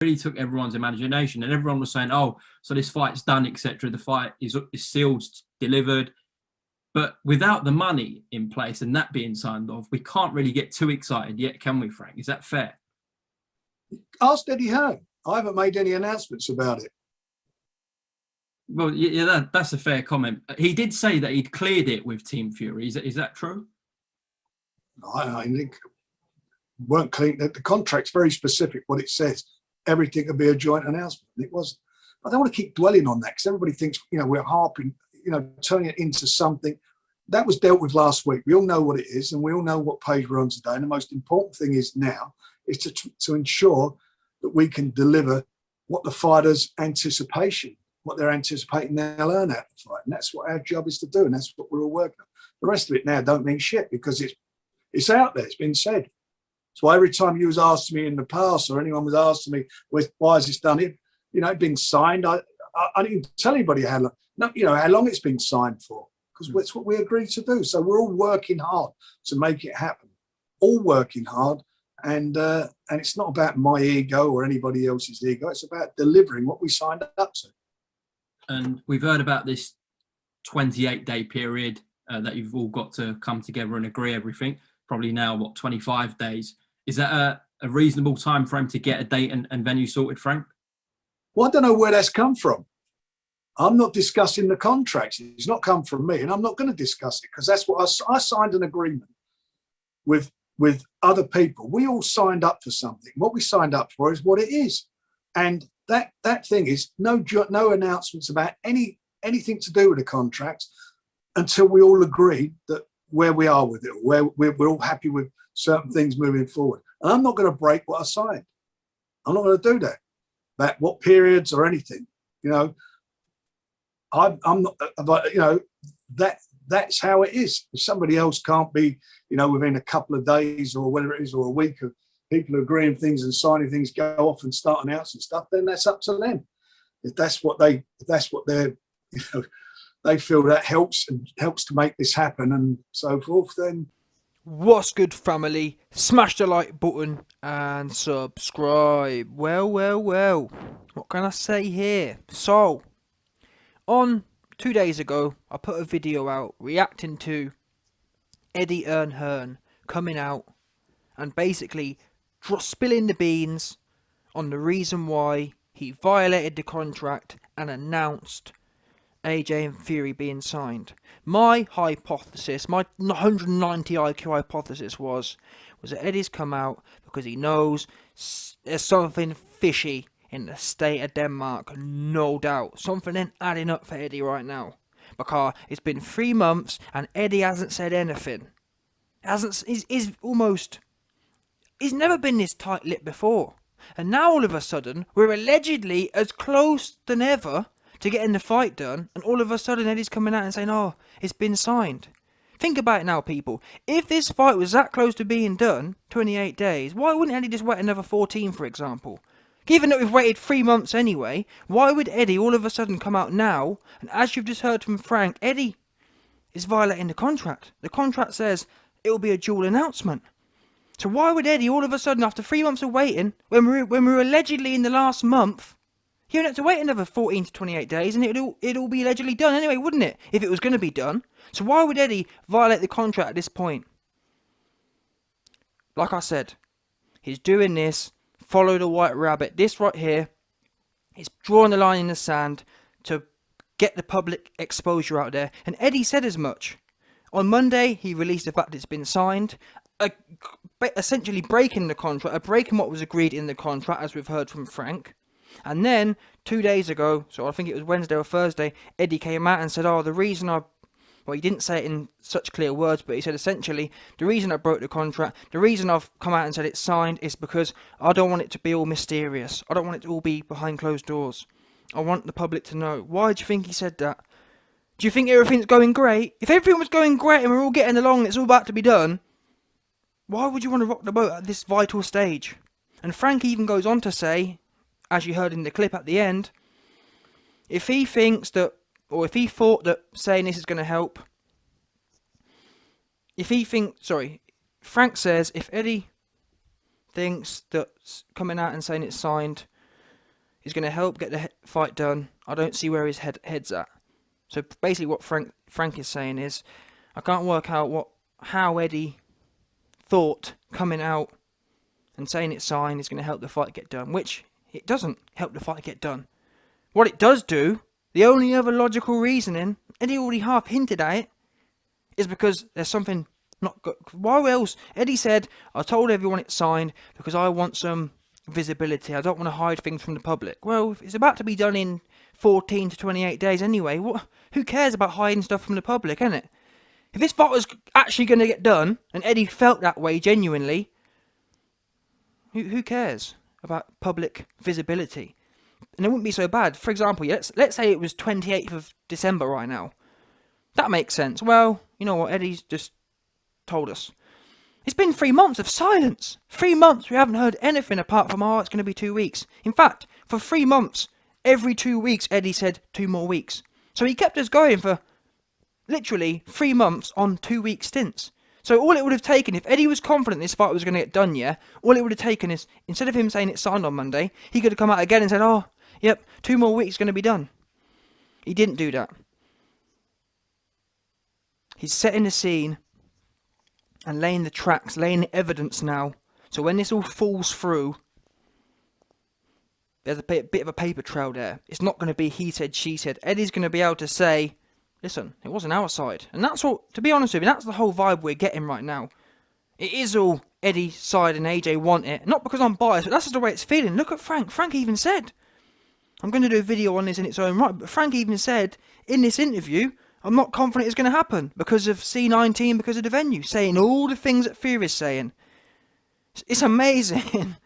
really took everyone's imagination, and everyone was saying, "Oh, so this fight's done, etc. The fight is sealed, delivered." But without the money in place and that being signed off, we can't really get too excited yet, can we, Frank? Is that fair? Ask Eddie Hearn. I haven't made any announcements about it. Well, yeah, that's a fair comment. He did say that he'd cleared it with Team Fury. Is that true? I think weren't clean. The contract's very specific. What it says, everything could be a joint announcement. It wasn't. I don't want to keep dwelling on that because everybody thinks we're harping, turning it into something that was dealt with last week. We all know what it is, and we all know what page we're on today. And the most important thing is now is to ensure that we can deliver what the fighters' anticipation, what they're anticipating they'll earn out of the fight. And that's what our job is to do, and that's what we're all working on. The rest of it now don't mean shit because it's out there, it's been said. So every time you was asked me in the past or anyone was asking me, why is this done? It being signed, I didn't tell anybody how long it's been signed for because that's what we agreed to do. So we're all working hard to make it happen, all working hard. And it's not about my ego or anybody else's ego. It's about delivering what we signed up to. And we've heard about this 28-day period that you've all got to come together and agree everything. Probably now, 25 days. Is that a reasonable time frame to get a date and venue sorted, Frank? Well, I don't know where that's come from. I'm not discussing the contracts. It's not come from me, and I'm not going to discuss it because that's what I signed an agreement with other people. We all signed up for something. What we signed up for is what it is. And that thing is no announcements about anything to do with the contracts until we all agree that where we are with it, where we're all happy with certain things moving forward. And I'm not going to break what I signed. I'm not going to do that. That what periods or anything, I'm not, that's how it is. If somebody else can't be, within a couple of days or whatever it is, or a week of people agreeing things and signing things, go off and start announcing stuff, then that's up to them. If that's what they're, they feel that helps to make this happen and so forth, then. What's good, family? Smash the like button and subscribe. Well. What can I say here? So, on 2 days ago, I put a video out reacting to Eddie Hearn coming out and basically spilling the beans on the reason why he violated the contract and announced AJ and Fury being signed. My hypothesis, my 190 IQ hypothesis was that Eddie's come out because he knows there's something fishy in the state of Denmark, no doubt. Something ain't adding up for Eddie right now. Because it's been 3 months and Eddie hasn't said anything. He's never been this tight-lipped before. And now all of a sudden, we're allegedly as close than ever to getting the fight done, and all of a sudden Eddie's coming out and saying, oh, it's been signed. Think about it now, people. If this fight was that close to being done, 28 days, why wouldn't Eddie just wait another 14, for example? Given that we've waited 3 months anyway, why would Eddie all of a sudden come out now, and as you've just heard from Frank, Eddie is violating the contract. The contract says it will be a dual announcement. So why would Eddie all of a sudden, after 3 months of waiting, when we were allegedly in the last month, he would have to wait another 14 to 28 days and it'd all be allegedly done anyway, wouldn't it? If it was going to be done. So why would Eddie violate the contract at this point? Like I said, he's doing this, follow the white rabbit. This right here is drawing the line in the sand to get the public exposure out there. And Eddie said as much. On Monday, he released the fact it's been signed, essentially breaking the contract, breaking what was agreed in the contract, as we've heard from Frank. And then 2 days ago, so I think it was Wednesday or Thursday, Eddie came out and said, the reason well, he didn't say it in such clear words, but he said essentially, the reason I broke the contract, the reason I've come out and said it's signed is because I don't want it to be all mysterious. I don't want it to all be behind closed doors. I want the public to know. Why do you think he said that? Do you think everything's going great? If everything was going great and we're all getting along and it's all about to be done, why would you want to rock the boat at this vital stage? And Frank even goes on to say, as you heard in the clip at the end, if he thought that saying this is going to help, Frank says if Eddie thinks that coming out and saying it's signed is going to help get the fight done, I don't see where his head's at. So basically what Frank is saying is, I can't work out how Eddie thought coming out and saying it's signed is going to help the fight get done, which it doesn't help the fight get done. What it does do, the only other logical reasoning, Eddie already half hinted at it, is because there's something not good. Why else? Eddie said, I told everyone it's signed because I want some visibility. I don't want to hide things from the public. Well, if it's about to be done in 14 to 28 days anyway, who cares about hiding stuff from the public, innit? If this fight was actually going to get done, and Eddie felt that way genuinely, who cares about public visibility? And it wouldn't be so bad. For example, let's say it was 28th of December right now. That makes sense. Well, you know what, Eddie's just told us. It's been 3 months of silence. 3 months we haven't heard anything apart from, it's going to be 2 weeks. In fact, for 3 months, every 2 weeks Eddie said 2 more weeks. So he kept us going for literally 3 months on 2 week stints. So all it would have taken, if Eddie was confident this fight was going to get done, all it would have taken is, instead of him saying it's signed on Monday, he could have come out again and said, yep, 2 more weeks going to be done. He didn't do that. He's setting the scene and laying the tracks, laying the evidence now. So when this all falls through, there's a bit of a paper trail there. It's not going to be he said, she said. Eddie's going to be able to say, listen, it wasn't our side. And that's what, to be honest with you, that's the whole vibe we're getting right now. It is all Eddie's side and AJ want it. Not because I'm biased, but that's just the way it's feeling. Look at Frank. Frank even said, I'm going to do a video on this in its own right, but Frank even said in this interview, I'm not confident it's going to happen because of C19, because of the venue, saying all the things that Fury is saying. It's amazing.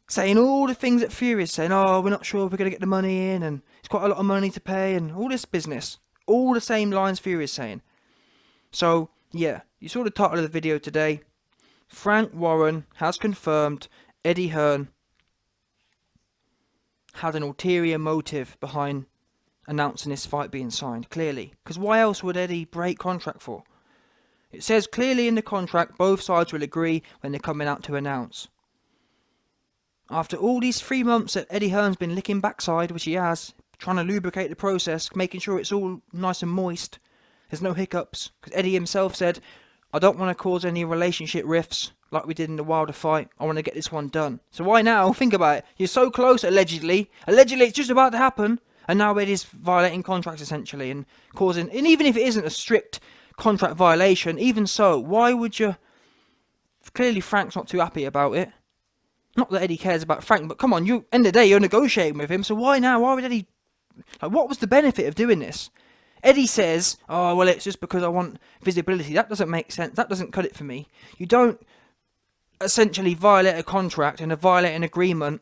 Saying all the things that Fury is saying, we're not sure if we're going to get the money in, and it's quite a lot of money to pay, and all this business. All the same lines Fury is saying. So, yeah, you saw the title of the video today. Frank Warren has confirmed Eddie Hearn had an ulterior motive behind announcing this fight being signed, clearly. Because why else would Eddie break contract for? It says clearly in the contract both sides will agree when they're coming out to announce. After all these 3 months that Eddie Hearn's been licking backside, which he has, trying to lubricate the process, making sure it's all nice and moist, there's no hiccups, because Eddie himself said, I don't want to cause any relationship rifts like we did in the Wilder fight. I want to get this one done. So why now? Think about it. You're so close, allegedly. Allegedly, it's just about to happen. And now Eddie's violating contracts, essentially, and causing... And even if it isn't a strict contract violation, even so, why would you... Clearly, Frank's not too happy about it. Not that Eddie cares about Frank, but come on, end of the day, you're negotiating with him, so why now? Why would Eddie... what was the benefit of doing this? Eddie says, well, it's just because I want visibility. That doesn't make sense. That doesn't cut it for me. You don't essentially violate a contract and violate an agreement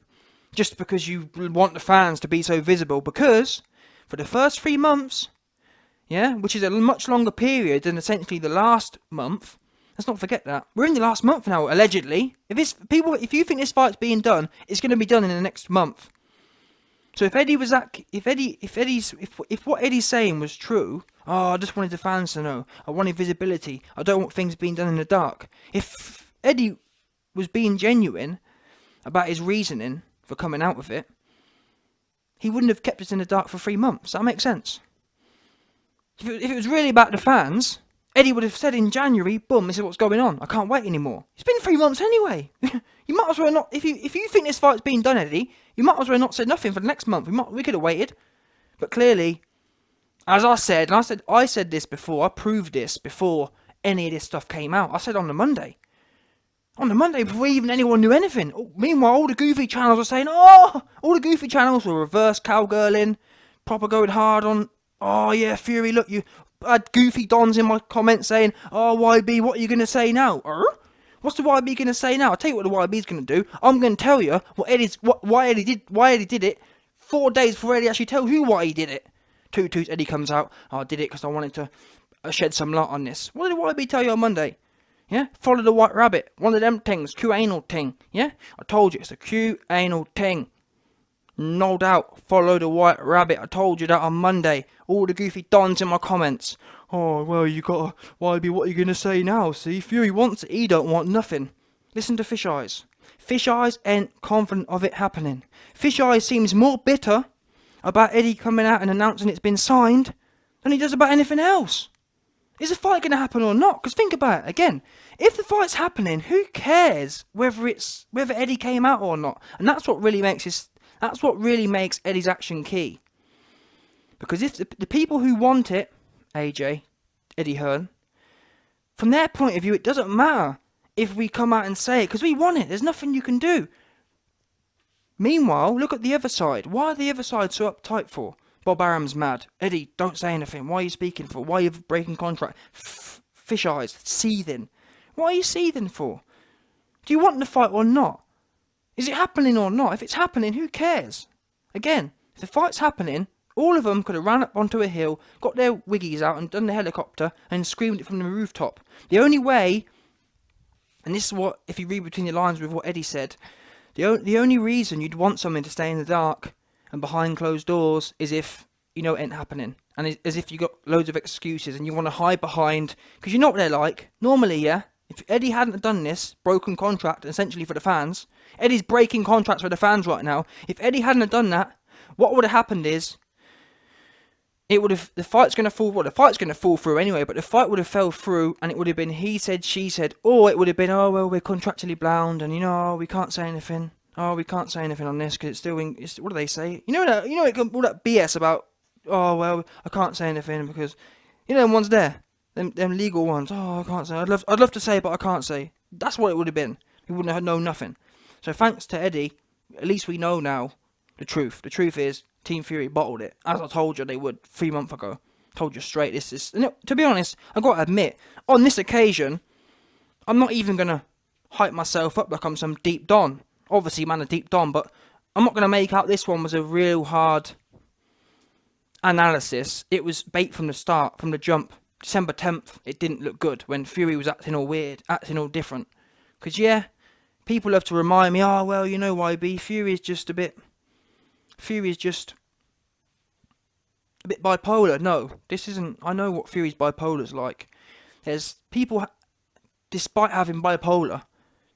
just because you want the fans to be so visible, because for the first 3 months, which is a much longer period than essentially the last month, let's not forget that. We're in the last month now, allegedly. If you think this fight's being done, it's going to be done in the next month. So if what Eddie's saying was true, I just wanted the fans to know. I wanted visibility. I don't want things being done in the dark. If Eddie was being genuine about his reasoning for coming out with it, he wouldn't have kept us in the dark for 3 months. That makes sense. If it was really about the fans, Eddie would have said in January, boom, this is what's going on. I can't wait anymore. It's been 3 months anyway. You might as well not... If you think this fight's been done, Eddie, you might as well not say nothing for the next month. We could have waited. But clearly, as I said, and I said this before, I proved this before any of this stuff came out. I said on the Monday. On the Monday, before even anyone knew anything. Meanwhile, all the goofy channels were saying, all the goofy channels were reverse cowgirling, proper going hard on, Fury, look, you... I had goofy dons in my comments saying, YB, what are you going to say now? What's the YB going to say now? I'll tell you what the YB's going to do. I'm going to tell you why Eddie did it 4 days before Eddie actually tells you why he did it. Toots, Eddie comes out, I did it because I wanted to shed some light on this. What did the YB tell you on Monday? Follow the white rabbit. One of them things, Q-anal ting. I told you, it's a Q-anal ting. No doubt, follow the white rabbit. I told you that on Monday. All the goofy dons in my comments. Well, you YB, what are you going to say now? See, Fury wants it, he don't want nothing. Listen to Fish Eyes. Fish Eyes ain't confident of it happening. Fish Eyes seems more bitter about Eddie coming out and announcing it's been signed than he does about anything else. Is the fight going to happen or not? Because think about it again. If the fight's happening, who cares whether Eddie came out or not? And that's what really makes Eddie's action key. Because if the people who want it, AJ, Eddie Hearn, from their point of view, it doesn't matter if we come out and say it, because we want it. There's nothing you can do. Meanwhile, look at the other side. Why are the other side so uptight for? Bob Arum's mad. Eddie, don't say anything. Why are you speaking for? Why are you breaking contract? Fish Eyes, seething. What are you seething for? Do you want the fight or not? Is it happening or not? If it's happening, who cares? Again, if the fight's happening, all of them could have ran up onto a hill, got their wiggies out and done the helicopter and screamed it from the rooftop. The only way, and this is what, if you read between the lines with what Eddie said, the only reason you'd want something to stay in the dark and behind closed doors is if you know it ain't happening. And as if you got loads of excuses and you want to hide behind, because you know what they're like. Normally, yeah, if Eddie hadn't done this, broken contract essentially for the fans, Eddie's breaking contracts for the fans right now. If Eddie hadn't done that, what would have happened is, the fight's going to fall. Well, the fight's going to fall through anyway, but the fight would have fell through, and it would have been he said, she said, or it would have been, oh well, we're contractually bound, and we can't say anything. Oh, we can't say anything on this because it's still. What do they say? All that BS about. Oh well, I can't say anything because, them ones there, them legal ones. Oh, I can't say. I'd love to say, but I can't say. That's what it would have been. We wouldn't have known nothing. So thanks to Eddie, at least we know now the truth. The truth is, Team Fury bottled it, as I told you they would 3 months ago. Told you straight. This is, to be honest, I got to admit, on this occasion, I'm not even gonna hype myself up like I'm some deep don. Obviously, man, a deep don, but I'm not gonna make out this one was a real hard analysis. It was bait from the start, from the jump. December 10th, it didn't look good when Fury was acting all weird, acting all different. Because yeah, people love to remind me, oh well, YB, Fury is just a bit bipolar. No, this isn't. I know what Fury's bipolar's like. There's people, despite having bipolar,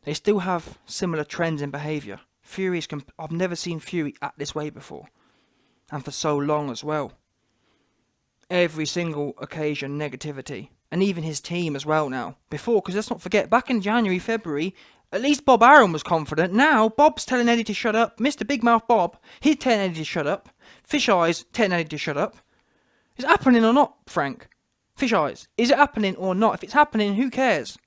they still have similar trends in behaviour. I've never seen Fury act this way before, and for so long as well. Every single occasion, negativity, and even his team as well now. Before, because let's not forget, back in January, February, at least Bob Arum was confident. Now, Bob's telling Eddie to shut up. Mr. Big Mouth Bob, he's telling Eddie to shut up. Fish Eyes telling Eddie to shut up. Is it happening or not, Frank? Fish Eyes, is it happening or not? If it's happening, who cares?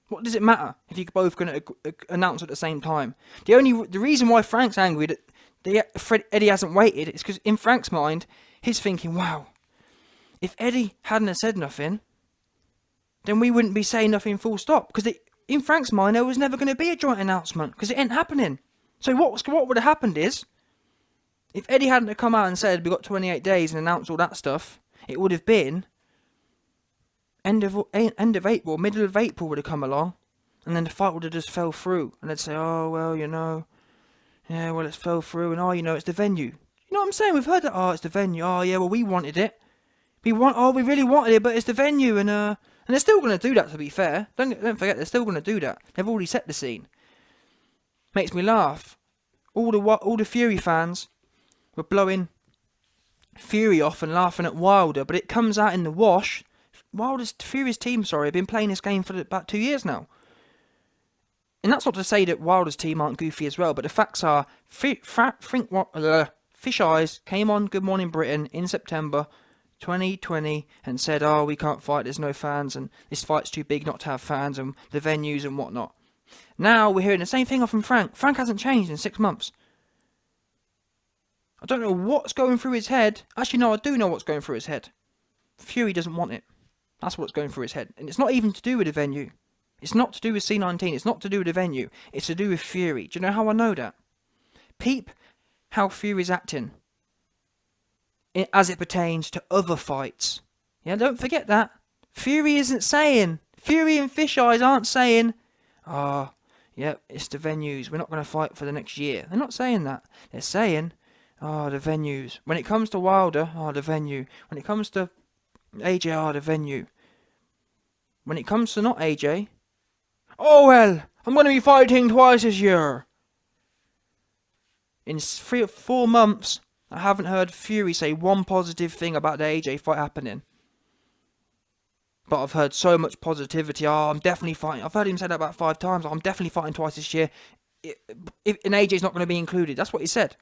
What does it matter if you're both going to announce at the same time? The reason why Frank's angry that Eddie hasn't waited is because in Frank's mind, he's thinking, wow, if Eddie hadn't have said nothing, then we wouldn't be saying nothing full stop. Because in Frank's mind, there was never going to be a joint announcement because it ain't happening. So what would have happened is, if Eddie hadn't have come out and said, we've got 28 days and announced all that stuff, it would have been end of April, middle of April would have come along, and then the fight would have just fell through, and they'd say, oh, well, yeah, well, it's fell through, and it's the venue. You know what I'm saying? We've heard that, it's the venue, yeah, well, we wanted it. We really wanted it, but it's the venue, and they're still going to do that, to be fair. Don't forget, they're still going to do that. They've already set the scene. Makes me laugh. All the Fury fans were blowing Fury off and laughing at Wilder, but it comes out in the wash. Fury's team, have been playing this game for about 2 years now. And that's not to say that Wilder's team aren't goofy as well, but the facts are, Fish Eyes came on Good Morning Britain in September 2020 and said, we can't fight, there's no fans, and this fight's too big not to have fans, and the venues and whatnot. Now we're hearing the same thing off from Frank. Frank hasn't changed in 6 months. I don't know what's going through his head. Actually, no, I do know what's going through his head. Fury doesn't want it. That's what's going through his head. And it's not even to do with the venue. It's not to do with C19. It's not to do with the venue. It's to do with Fury. Do you know how I know that? Peep how Fury's acting as it pertains to other fights. Yeah, don't forget that. Fury and Fish Eyes aren't saying, it's the venues, we're not going to fight for the next year. They're not saying that. They're saying, the venues. When it comes to Wilder, the venue. When it comes to AJ, the venue. When it comes to not AJ, well, I'm going to be fighting twice this year. In 3 or 4 months, I haven't heard Fury say one positive thing about the AJ fight happening. But I've heard so much positivity. Oh, I'm definitely fighting. I've heard him say that about 5 times. I'm definitely fighting twice this year. And AJ's not going to be included. That's what he said.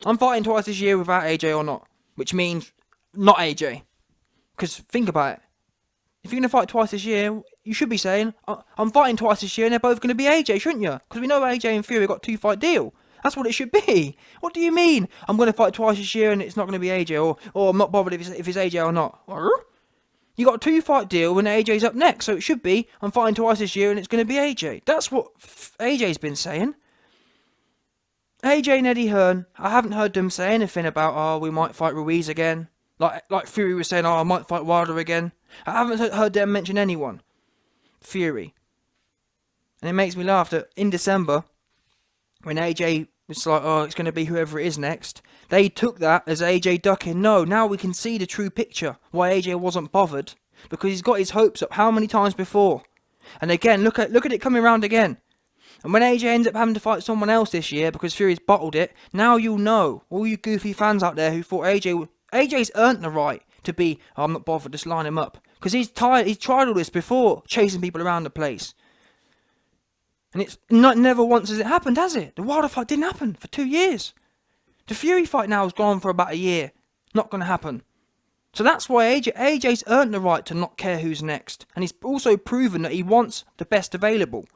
I'm fighting twice this year without AJ or not. Which means not AJ. Because think about it. If you're going to fight twice this year, you should be saying, I'm fighting twice this year and they're both going to be AJ, shouldn't you? Because we know AJ and Fury got a 2-fight deal. That's what it should be. What do you mean? I'm going to fight twice this year and it's not going to be AJ, or I'm not bothered if it's AJ or not. You got a 2-fight deal when AJ's up next, so it should be, I'm fighting twice this year and it's going to be AJ. That's what AJ's been saying. AJ and Eddie Hearn, I haven't heard them say anything about, oh, we might fight Ruiz again. Like Fury was saying, oh, I might fight Wilder again. I haven't heard them mention anyone. Fury. And it makes me laugh that in December, when AJ was like, oh, it's going to be whoever it is next, they took that as AJ ducking. No, now we can see the true picture. Why AJ wasn't bothered. Because he's got his hopes up how many times before. And again, look at it coming around again. And when AJ ends up having to fight someone else this year because Fury's bottled it, now you'll know. All you goofy fans out there who thought AJ's earned the right to be, oh, I'm not bothered, just line him up. Because he's tried all this before, chasing people around the place. And it's never once has it happened, has it? The Wilder fight didn't happen for 2 years. The Fury fight now has gone for about a year. Not going to happen. So that's why AJ's earned the right to not care who's next. And he's also proven that he wants the best available.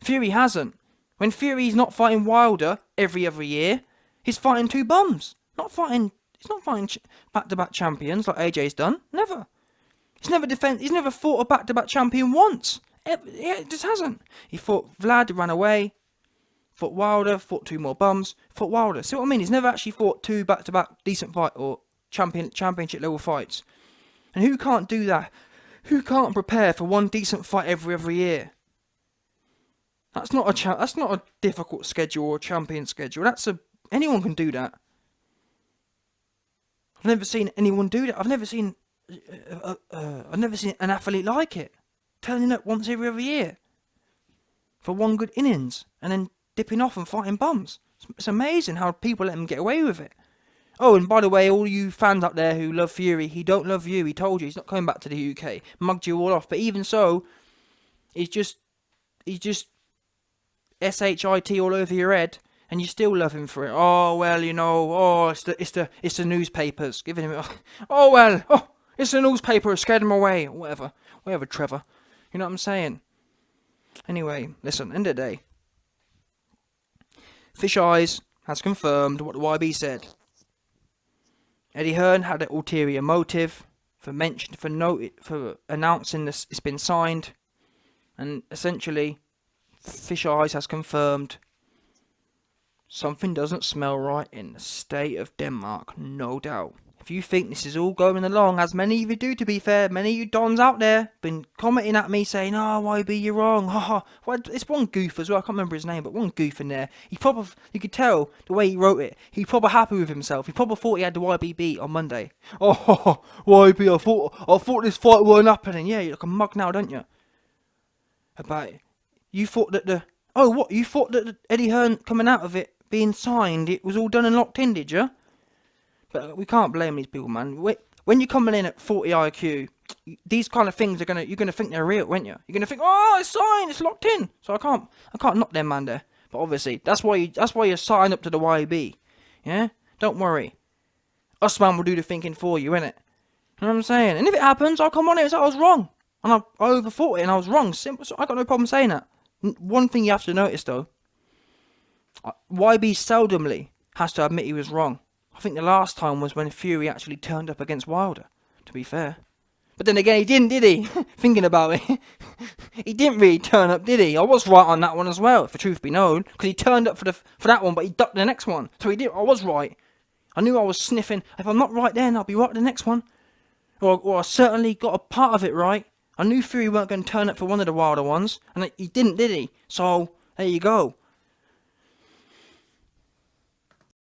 Fury hasn't. When Fury's not fighting Wilder every other year, he's fighting 2 bums. He's not fighting back-to-back champions like AJ's done. Never. He's never fought a back-to-back champion once. It just hasn't. He fought Vlad, ran away. Fought Wilder, fought 2 more bums. Fought Wilder. See what I mean? He's never actually fought 2 back-to-back decent fight or championship level fights. And who can't do that? Who can't prepare for 1 decent fight every year? That's not a difficult schedule or champion schedule. Anyone can do that. I've never seen anyone do that. I've never seen an athlete like it. Turning up once every other year for 1 good innings and then dipping off and fighting bums. It's amazing how people let him get away with it. Oh, and by the way, all you fans out there who love Fury, he don't love you. He told you he's not coming back to the UK. Mugged you all off. But even so, he's just shit all over your head, and you still love him for it. Oh well, you know. Oh, it's the newspapers giving him. Oh well. Oh, it's the newspaper scared him away. Whatever, Trevor. You know what I'm saying? Anyway, listen. End of the day, Fish Eyes has confirmed what the YB said. Eddie Hearn had an ulterior motive for announcing this. It's been signed, and essentially, Fish Eyes has confirmed something doesn't smell right in the state of Denmark, no doubt. If you think this is all going along, as many of you do, to be fair, many of you dons out there been commenting at me saying, "Oh, YB, you're wrong." Well, it's one goof as well. I can't remember his name, but one goof in there. You could tell the way he wrote it. He's probably happy with himself. He probably thought he had the YB beat on Monday. Oh, YB, I thought this fight weren't happening. Yeah, you look a mug now, don't you? About it. You thought that you thought that Eddie Hearn coming out of it being signed, it was all done and locked in, did you? But we can't blame these people, man. When you're coming in at 40 IQ, these kind of things you're gonna think they're real, aren't you? You're gonna think, oh, it's signed, it's locked in. So I can't knock them, man. There, but obviously that's why you're signed up to the YB. Yeah, don't worry. Us man will do the thinking for you, innit? You know what I'm saying? And if it happens, I'll come on here and say I was wrong, and I overthought it and I was wrong. Simple. So I got no problem saying that. One thing you have to notice though, YB seldomly has to admit he was wrong. I think the last time was when Fury actually turned up against Wilder, to be fair. But then again, he didn't, did he? Thinking about it. He didn't really turn up, did he? I was right on that one as well, if the truth be known. Because he turned up for that one, but he ducked the next one. So I was right. I knew I was sniffing. If I'm not right then, I'll be right the next one. Or I certainly got a part of it right. I knew Fury weren't going to turn up for one of the Wilder ones. And he didn't, did he? So, there you go.